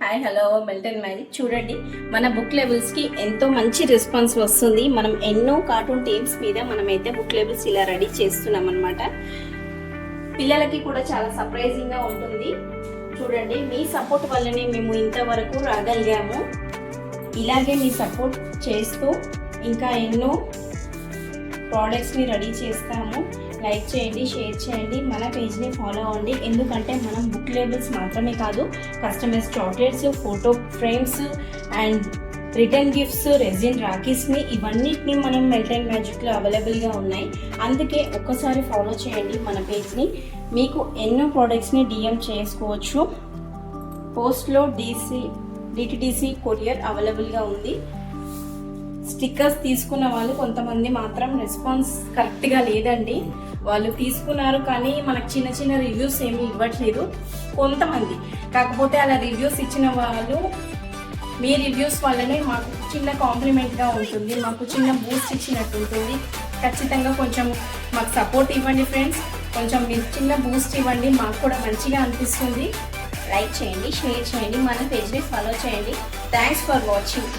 Hi hello Milton magic. చూడండి, మన book లెవెల్స్కి ఎంతో మంచి రెస్పాన్స్ వస్తుంది. మనం ఎన్నో కార్టూన్ థీమ్స్ మీద మనమైతే బుక్ లెవెల్స్ ఇలా రెడీ చేస్తున్నాం అనమాట. పిల్లలకి కూడా చాలా సర్ప్రైజింగ్గా ఉంటుంది. చూడండి, మీ సపోర్ట్ వల్లనే మేము ఇంతవరకు రాగలిగాము. ఇలాగే మీ సపోర్ట్ చేస్తూ ఇంకా ఎన్నో ప్రోడక్ట్స్ని రెడీ చేస్తాము. లైక్ చేయండి, షేర్ చేయండి, మన పేజ్ని ఫాలో అవ్వండి. ఎందుకంటే మనం బుక్ లేబుల్స్ మాత్రమే కాదు, customize chocolates, photo frames and return gifts, resin రాకీస్ని ఇవన్నిటిని మనం మిల్టన్ మ్యాజిక్లో అవైలబుల్గా ఉన్నాయి. అందుకే ఒక్కసారి ఫాలో చేయండి మన పేజ్ని. మీకు ఎన్నో ప్రోడక్ట్స్ని డిఎం చేసుకోవచ్చు. పోస్ట్లో డిటిడిసి కొరియర్ అవైలబుల్గా ఉంది. స్టిక్కర్స్ తీసుకున్న వాళ్ళు కొంతమంది మాత్రం రెస్పాన్స్ కరెక్ట్గా లేదండి. వాళ్ళు తీసుకున్నారు కానీ మనకు చిన్న చిన్న రివ్యూస్ ఏమీ ఇవ్వట్లేదు కొంతమంది. కాకపోతే అలా రివ్యూస్ ఇచ్చిన వాళ్ళు మీ రివ్యూస్ వల్లనే మాకు చిన్న కాంప్లిమెంట్గా ఉంటుంది, మాకు చిన్న బూస్ట్ ఇచ్చినట్టు ఉంటుంది. ఖచ్చితంగా కొంచెం మాకు సపోర్ట్ ఇవ్వండి ఫ్రెండ్స్. కొంచెం మీరు చిన్న బూస్ట్ ఇవ్వండి, మాకు కూడా మంచిగా అనిపిస్తుంది. లైక్ చేయండి, షేర్ చేయండి, మన పేజ్ని ఫాలో చేయండి. Thanks for watching.